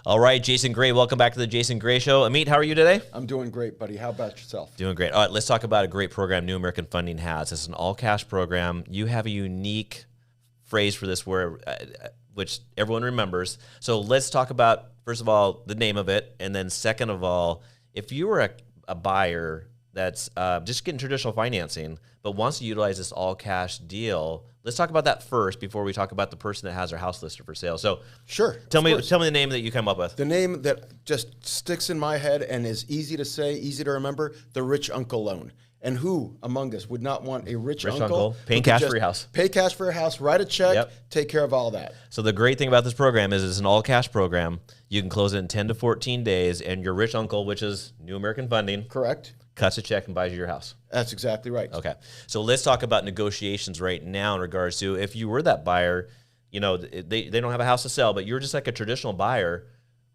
All right, Jason Gray, welcome back to the Jason Gray Show. Amit, how are you today? I'm doing great, buddy. How about yourself? Doing great. All right, let's talk about a great program New American Funding has. It's an all-cash program. You have a unique phrase for this which everyone remembers. So let's talk about, first of all, the name of it, and then second of all, if you were a buyer that's just getting traditional financing but wants to utilize this all-cash deal, let's talk about that first before we talk about the person that has their house listed for sale. So sure. Tell me the name that you come up with. The name that just sticks in my head and is easy to say, easy to remember, the Rich Uncle Loan. And who among us would not want a rich uncle paying cash for your house? Pay cash for your house, write a check, take care of all that. So the great thing about this program is it's an all-cash program. You can close it in 10 to 14 days, and your rich uncle, which is New American Funding, correct, cuts a check and buys you your house. That's exactly right. Okay. So let's talk about negotiations right now in regards to if you were that buyer, you know, they don't have a house to sell, but you're just like a traditional buyer.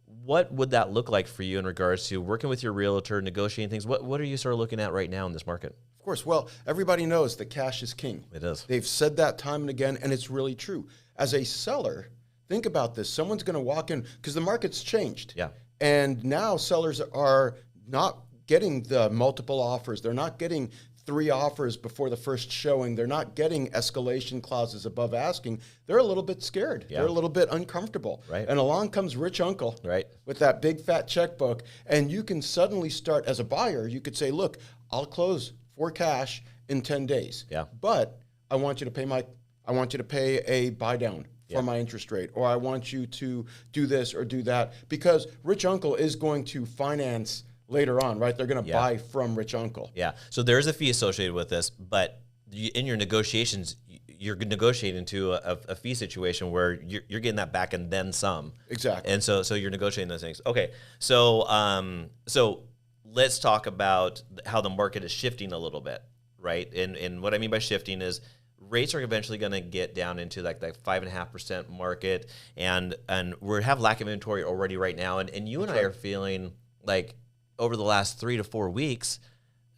What would that look like for you in regards to working with your realtor, negotiating things? What are you sort of looking at right now in this market? Of course. Well, everybody knows that cash is king. It is. They've said that time and again, and it's really true. As a seller, think about this. Someone's going to walk in, because the market's changed. Yeah. And now sellers are not getting the multiple offers. They're not getting 3 offers before the first showing. They're not getting escalation clauses above asking. They're a little bit scared. Yeah. They're a little bit uncomfortable. Right. And along comes rich uncle with that big fat checkbook. And you can suddenly start, as a buyer, you could say, look, I'll close for cash in 10 days. Yeah. But I want you to pay a buy down for my interest rate, or I want you to do this or do that, because rich uncle is going to finance later on, right? They're going to buy from rich uncle. Yeah. So there's a fee associated with this, but in your negotiations, you're negotiating to a fee situation where you're getting that back and then some. Exactly. And so you're negotiating those things. Okay. So so let's talk about how the market is shifting a little bit, right? And what I mean by shifting is rates are eventually going to get down into like that 5.5% market, and we have lack of inventory already right now. And you and I are feeling like over the last 3 to 4 weeks,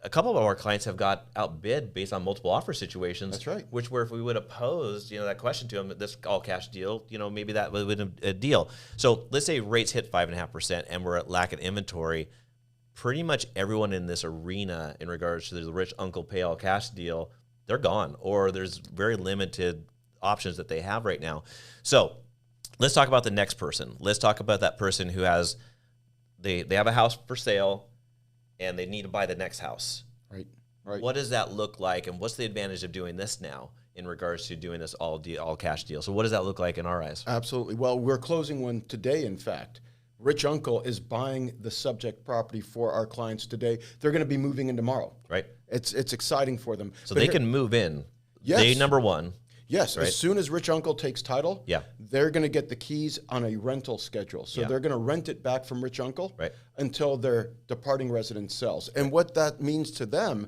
a couple of our clients have got outbid based on multiple offer situations. That's right. Which were, if we would have posed, that question to them, this all cash deal, maybe that would have been a deal. So let's say rates hit 5.5% and we're at lack of inventory. Pretty much everyone in this arena in regards to the rich uncle pay all cash deal, they're gone, or there's very limited options that they have right now. So let's talk about the next person. Let's talk about that person who has They have a house for sale, and they need to buy the next house. Right. What does that look like, and what's the advantage of doing this now in regards to doing this all cash deal? So what does that look like in our eyes? Absolutely. Well, we're closing one today, in fact. Rich uncle is buying the subject property for our clients today. They're going to be moving in tomorrow. Right. It's exciting for them. So they can move in. Yes. Day number one. Yes, right? As soon as rich uncle takes title, they're going to get the keys on a rental schedule. So they're going to rent it back from rich uncle until their departing residence sells. And what that means to them,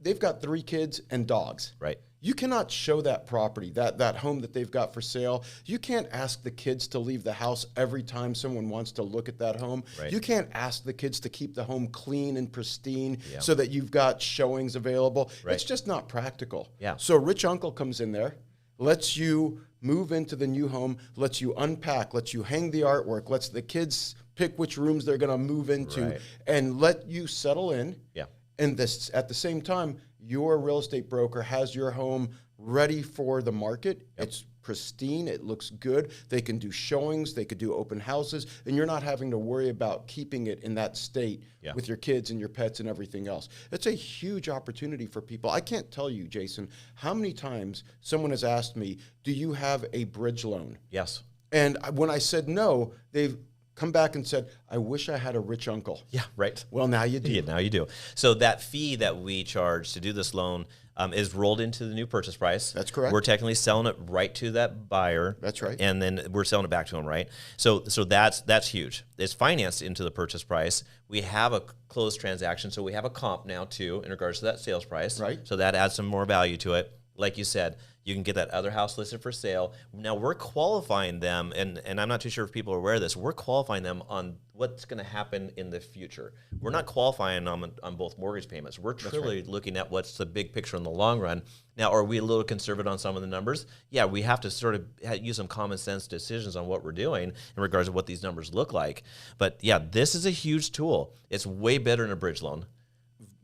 they've got 3 kids and dogs. Right. You cannot show that property, that home that they've got for sale. You can't ask the kids to leave the house every time someone wants to look at that home. Right. You can't ask the kids to keep the home clean and pristine so that you've got showings available. Right. It's just not practical. Yeah. So rich uncle comes in there, lets you move into the new home, lets you unpack, lets you hang the artwork, lets the kids pick which rooms they're going to move into, and let you settle in. Yeah. And this, at the same time, your real estate broker has your home ready for the market. It's pristine. It looks good. They can do showings. They could do open houses. And you're not having to worry about keeping it in that state with your kids and your pets and everything else. It's a huge opportunity for people. I can't tell you, Jason, how many times someone has asked me, do you have a bridge loan? Yes. And when I said no, they've come back and said, I wish I had a rich uncle. Yeah, right. Well, now you do. Yeah, now you do. So that fee that we charge to do this loan is rolled into the new purchase price. That's correct. We're technically selling it right to that buyer. That's right. And then we're selling it back to them, right? So that's huge. It's financed into the purchase price. We have a closed transaction, so we have a comp now too in regards to that sales price. Right. So that adds some more value to it. like you said, you can get that other house listed for sale. Now we're qualifying them, and I'm not too sure if people are aware of this. We're qualifying them on what's going to happen in the future. We're not qualifying them on both mortgage payments. We're truly looking at what's the big picture in the long run. Now, are we a little conservative on some of the numbers? Yeah, we have to sort of use some common sense decisions on what we're doing in regards to what these numbers look like. But yeah, this is a huge tool. It's way better than a bridge loan.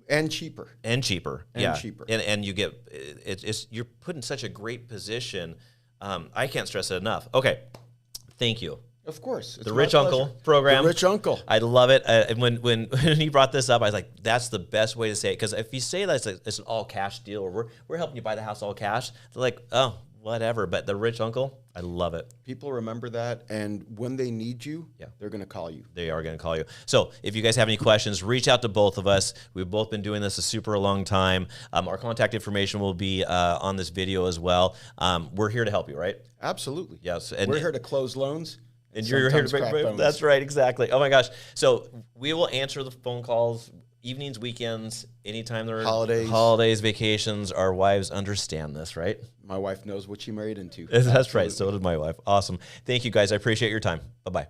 And cheaper. And cheaper. And cheaper. And you get, you're put in such a great position. I can't stress it enough. Okay. Thank you. Of course. The Rich Uncle program. The Rich Uncle. I love it. And when he brought this up, I was like, that's the best way to say it. Because if you say that it's an all cash deal, or we're helping you buy the house all cash, they're like, oh, whatever. But the Rich Uncle, I love it. People remember that, and when they need you, they're going to call you. They are going to call you. So if you guys have any questions, reach out to both of us. We've both been doing this a super long time. Our contact information will be on this video as well. We're here to help you, right? Absolutely. Yes. And we're here to close loans. And you're here to break bones. That's right, exactly. Oh my gosh. So we will answer the phone calls evenings, weekends, anytime there are holidays, vacations. Our wives understand this, right? My wife knows what she married into. That's Absolutely. Right. So did my wife. Awesome. Thank you, guys. I appreciate your time. Bye-bye.